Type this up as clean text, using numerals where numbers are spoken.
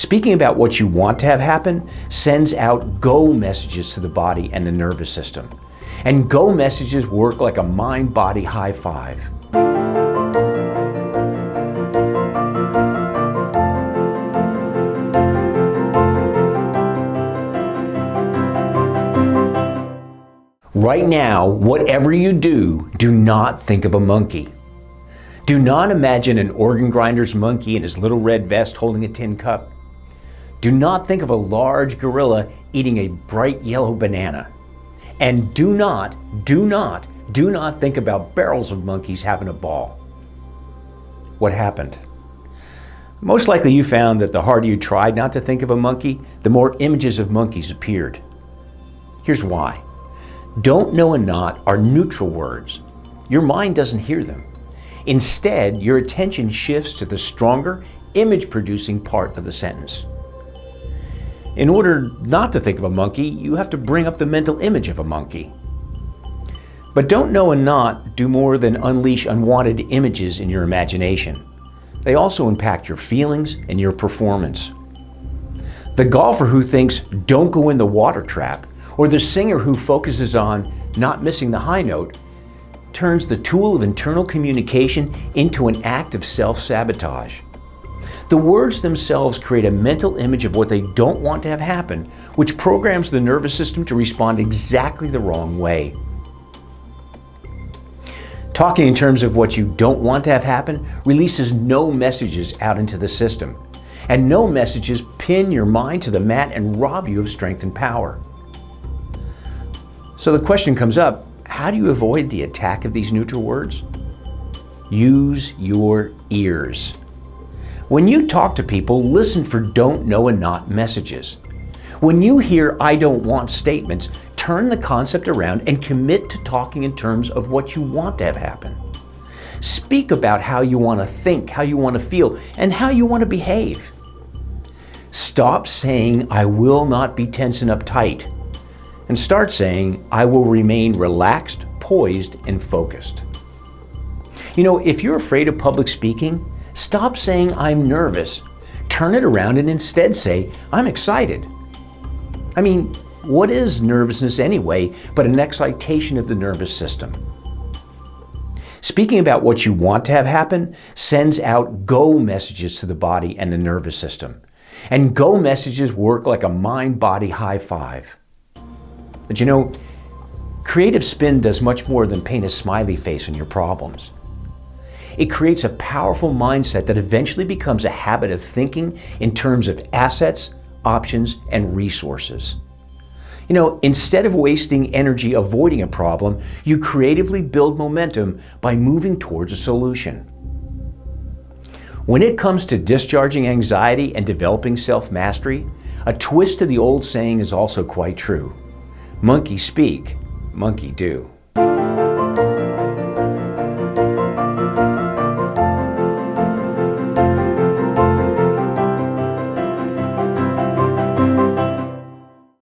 Speaking about what you want to have happen sends out go messages to the body and the nervous system. And go messages work like a mind-body high five. Right now, whatever you do, do not think of a monkey. Do not imagine an organ grinder's monkey in his little red vest holding a tin cup. Do not think of a large gorilla eating a bright yellow banana. And do not think about barrels of monkeys having a ball. What happened? Most likely you found that the harder you tried not to think of a monkey, the more images of monkeys appeared. Here's why. Don't know and not are neutral words. Your mind doesn't hear them. Instead, your attention shifts to the stronger, image-producing part of the sentence. In order not to think of a monkey, you have to bring up the mental image of a monkey. But don't know and not do more than unleash unwanted images in your imagination. They also impact your feelings and your performance. The golfer who thinks, "Don't go in the water trap," or the singer who focuses on not missing the high note, turns the tool of internal communication into an act of self-sabotage. The words themselves create a mental image of what they don't want to have happen, which programs the nervous system to respond exactly the wrong way. Talking in terms of what you don't want to have happen releases no messages out into the system, and no messages pin your mind to the mat and rob you of strength and power. So the question comes up, how do you avoid the attack of these neutral words? Use your ears. When you talk to people, listen for don't, know, and not messages. When you hear I don't want statements, turn the concept around and commit to talking in terms of what you want to have happen. Speak about how you want to think, how you want to feel, and how you want to behave. Stop saying I will not be tense and uptight, and start saying I will remain relaxed, poised, and focused. You know, if you're afraid of public speaking, stop saying I'm nervous. Turn it around and instead say I'm excited. I mean, what is nervousness anyway but an excitation of the nervous system? Speaking about what you want to have happen sends out go messages to the body and the nervous system. And go messages work like a mind-body high five. But you know, creative spin does much more than paint a smiley face on your problems. It creates a powerful mindset that eventually becomes a habit of thinking in terms of assets, options, and resources. You know, instead of wasting energy avoiding a problem, you creatively build momentum by moving towards a solution. When it comes to discharging anxiety and developing self-mastery, a twist to the old saying is also quite true. Monkey speak, monkey do.